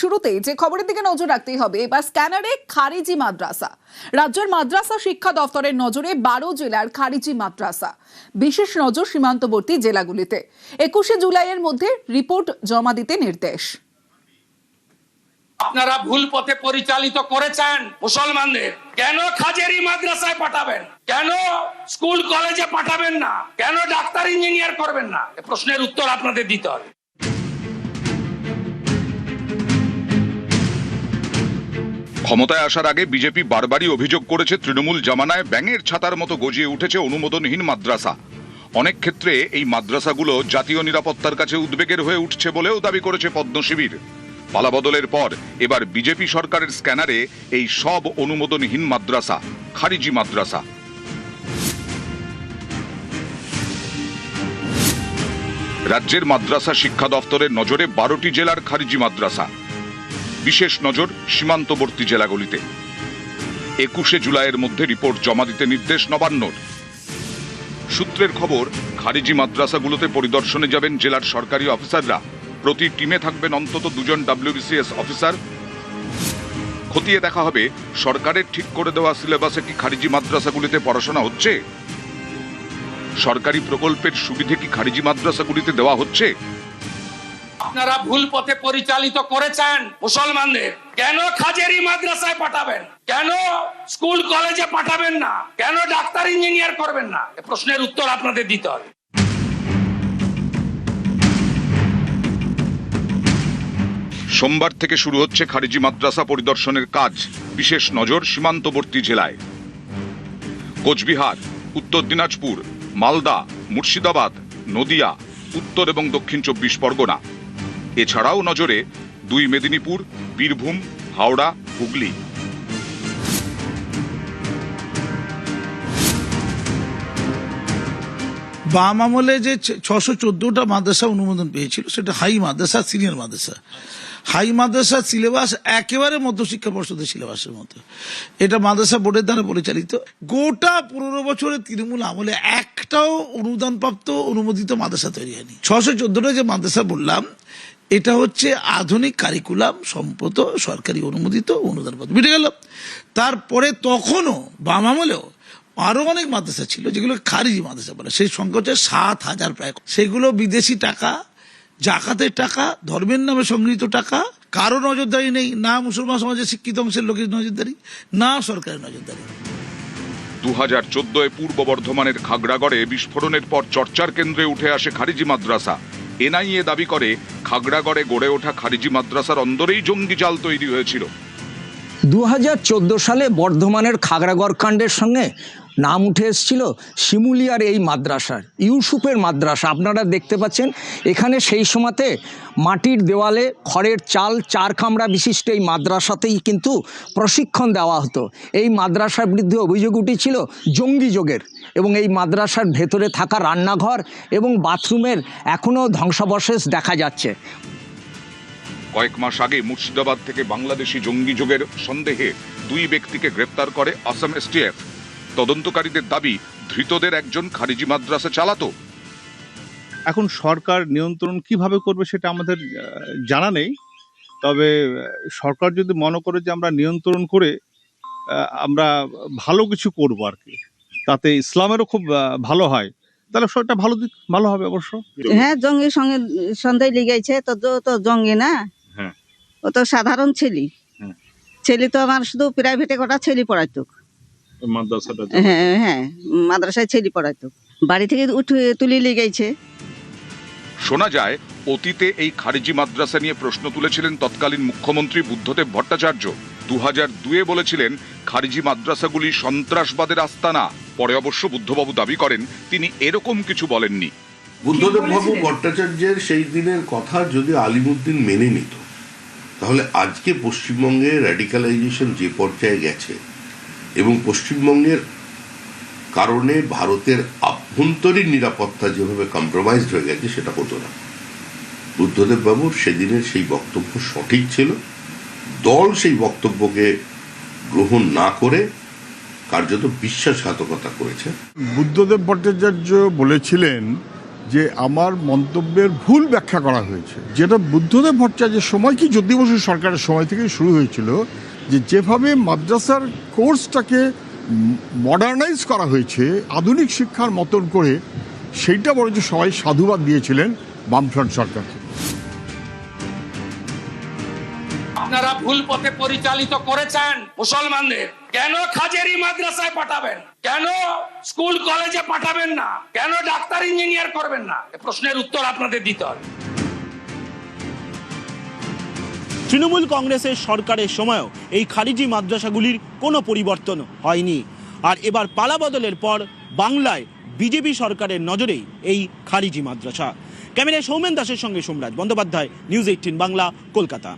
শুরুতেই যে খবরের দিকে নজর রাখতেই হবে, এবার স্ক্যানারে খারিজি মাদ্রাসা। রাজ্যের মাদ্রাসা শিক্ষা দফতরের নজরে 12 জেলার খারিজি মাদ্রাসা। বিশেষ নজর সীমান্তবর্তী জেলাগুলিতে। 21শে জুলাইয়ের মধ্যে রিপোর্ট জমা দিতে নির্দেশ। আপনারা ভুল পথে পরিচালিত করেছেন মুসলমানদের। কেন খাজেরি মাদ্রাসায় পাঠাবেন? কেন স্কুল কলেজে পাঠাবেন না? কেন ডাক্তার ইঞ্জিনিয়ার করবেন না? এই প্রশ্নের উত্তর আপনাদের দিতে হবে। ক্ষমতায় আসার আগে বিজেপি বারবারই অভিযোগ করেছে তৃণমূল জামানায় ব্যাঙের ছাতার মতো গজিয়ে উঠেছে অনুমোদনহীন মাদ্রাসা। অনেক ক্ষেত্রে এই মাদ্রাসাগুলো জাতীয় নিরাপত্তার কাছে উদ্বেগের হয়ে উঠছে বলেও দাবি করেছে পদ্ম শিবির। পালাবদলের পর এবার বিজেপি সরকারের স্ক্যানারে এই সব অনুমোদনহীন মাদ্রাসা, খারিজি মাদ্রাসা। রাজ্যের মাদ্রাসা শিক্ষা দফতরের নজরে 12টি জেলার খারিজি মাদ্রাসা। বিশেষ নজর সীমান্তবর্তী জেলাগুলিতে। 21শে জুলাইয়ের মধ্যে রিপোর্ট জমা দিতে নির্দেশ নবান্নর। সূত্রের খবর, খারিজি মাদ্রাসাগুলোতে পরিদর্শনে যাবেন জেলার সরকারি অফিসাররা। প্রতি টিমে থাকবেন অন্তত 2 জন WBCS অফিসার। খতিয়ে দেখা হবে সরকারের ঠিক করে দেওয়া সিলেবাসে কি খারিজি মাদ্রাসাগুলিতে পড়াশোনা হচ্ছে, সরকারি প্রকল্পের সুবিধে কি খারিজি মাদ্রাসাগুলিতে দেওয়া হচ্ছে। আপনারা ভুল পথে পরিচালিত করেছেন মুসলমানদের। কেন খাজেরি মাদ্রাসায় পাঠাবেন? কেন স্কুল কলেজে পাঠাবেন না? কেন ডাক্তার ইঞ্জিনিয়ার করবেন না? এই প্রশ্নের উত্তর আপনাদের দিতে হবে। সোমবার থেকে শুরু হচ্ছে খারিজি মাদ্রাসা পরিদর্শনের কাজ। বিশেষ নজর সীমান্তবর্তী জেলায়। কোচবিহার, উত্তর দিনাজপুর, মালদা, মুর্শিদাবাদ, নদিয়া, উত্তর এবং দক্ষিণ 24 পরগনা। এছাড়াও নজরে 2 মেদিনীপুর, বীরভূম, হাওড়া, হুগলি। বাম আমলে যে 614টা মাদ্রাসা অনুমোদন পেয়েছিল, সেটা হাই মাদ্রাসা, সিনিয়র মাদ্রাসা। হাই মাদ্রাসার সিলেবাস একেবারে মধ্যশিক্ষা পর্ষদের সিলেবাসের মতো। এটা মাদ্রাসা বোর্ডের দ্বারা পরিচালিত। গোটা 15 বছরের তৃণমূল আমলে একটাও অনুদানপ্রাপ্ত অনুমোদিত মাদ্রাসা তৈরি হয়নি। 614টা যে মাদ্রাসা বললাম, এটা হচ্ছে আধুনিক কারিকুলাম সম্পত সরকারি অনুমোদিত অনুদানপ্রাপ্ত। বুঝে গেল? তারপরে তখনও বাম আমলেও আরো অনেক মাদ্রাসা ছিল যেগুলো খারিজি মাদ্রাসা বলে। সেই সংখ্যা হচ্ছে 7,000 প্রায়। সেগুলো বিদেশি টাকা, জাকাতের টাকা, ধর্মের নামে সংগৃহীত টাকা। কারো নজরদারি নেই, না মুসলমান সমাজের শিক্ষিত অংশের লোকের নজরদারি, না সরকারের নজরদারি। 2014-এ পূর্ব বর্ধমানের খাগড়াগড়ে বিস্ফোরণের পর চর্চার কেন্দ্রে উঠে আসে খারিজি মাদ্রাসা। NIA দাবি করে খাগড়াগড়ে গড়ে ওঠা খারিজি মাদ্রাসার অন্দরেই জঙ্গি জাল তৈরি হয়েছিল। 2014 সালে বর্ধমানের খাগড়াগড় কাণ্ডের সঙ্গে নাম উঠে এসেছিল শিমুলিয়ার এই মাদ্রাসার, ইউসুফের মাদ্রাসা। আপনারা দেখতে পাচ্ছেন এখানে সেই সময়তে মাটির দেওয়ালে খড়ের চাল 4 কামরা বিশিষ্ট এই মাদ্রাসাতেই কিন্তু প্রশিক্ষণ দেওয়া হতো। এই মাদ্রাসার বিরুদ্ধে অভিযোগ উঠেছিল জঙ্গি যোগের, এবং এই মাদ্রাসার ভেতরে থাকা রান্নাঘর এবং বাথরুমের এখনও ধ্বংসাবশেষ দেখা যাচ্ছে। কয়েক মাস আগে মুর্শিদাবাদ থেকে বাংলাদেশি জঙ্গি যোগের সন্দেহে 2 ব্যক্তিকে গ্রেপ্তার করে আসাম STF। তদন্তকারীদের দাবি, ধৃতদের একজন খারিজি মাদ্রাসা চালাতো। এখন সরকার নিয়ন্ত্রণ কিভাবে করবে সেটা আমাদের জানা নেই। তবে সরকার যদি মনে করে যে আমরা নিয়ন্ত্রণ করে আমরা ভালো কিছু করবো আর কি, তাতে ইসলামেরও খুব ভালো হয়, তাহলে সেটা ভালো হবে অবশ্য। হ্যাঁ, জঙ্গির সঙ্গে সন্দেহ লেগেছে তো জঙ্গি না, ও তো সাধারণ ছেলে। ছেলে তো আমার শুধু প্রাইভেটে কটা ছেলে পড়াইতো। হ্যাঁ, মাদ্রাসায় ছেলে পড়াইতো, বাড়ি থেকে তুলে লেগেছে। শোনা যায় অতীতে এই খারিজি মাদ্রাসা নিয়ে প্রশ্ন তুলেছিলেন তৎকালীন মুখ্যমন্ত্রী বুদ্ধদেব ভট্টাচার্য। 2002-এ বলেছিলেন খারিজি মাদ্রাসাগুলি সন্ত্রাসবাদের আস্তানা। পরে অবশ্য বুদ্ধবাবু দাবি করেন তিনি এরকম কিছু বলেননি। বুদ্ধদেব বাবু ভট্টাচার্যের সেই দিনের কথা যদি আলিমুদ্দিন মেনে নিত, তাহলে আজকে পশ্চিমবঙ্গে র্যাডিক্যালাইজেশন যে পর্যায়ে গেছে এবং পশ্চিমবঙ্গের কারণে ভারতের আভ্যন্তরীণ নিরাপত্তা যেভাবে কম্প্রোমাইজড হয়ে গেছে, সেটা হতো না। বুদ্ধদেব বাবুর সেদিনের সেই বক্তব্য সঠিক ছিল। দল সেই বক্তব্যকে গ্রহণ না করে কার্যত বিশ্বাসঘাতকতা করেছে। বুদ্ধদেব ভট্টাচার্য বলেছিলেন যে আমার মন্তব্যের ভুল ব্যাখ্যা করা হয়েছে, যেটা বুদ্ধদেব ভট্টাচার্যের সময় কি জ্যোতি বসু সরকারের সময় থেকে শুরু হয়েছিল, যে যেভাবে মাদ্রাসার কোর্সটাকে মডার্নাইজ করা হয়েছে আধুনিক শিক্ষার মতন করে, সেইটা বরঞ্চ সবাই সাধুবাদ দিয়েছিলেন বামফ্রন্ট সরকারকে। আপনারা ভুল পথে পরিচালিত করেছেন মুসলমানদের। কেন খাজেরি মাদ্রাসায় পাঠাবেন? কেন স্কুল কলেজে পাঠাবেন না? কেন ডাক্তার ইঞ্জিনিয়ার করবেন না? এই প্রশ্নের উত্তর আপনাদের দিতে হবে। তৃণমূল কংগ্রেসের সরকারের সময়ও এই খারিজি মাদ্রাসাগুলির কোনো পরিবর্তন হয়নি, আর এবার পালাবদলের পর বাংলায় বিজেপি সরকারের নজরেই এই খারিজি মাদ্রাসা। ক্যামেরায় সৌমেন দাসের সঙ্গে সোমরাজ বন্দ্যোপাধ্যায়, নিউজ 18 বাংলা, কলকাতা।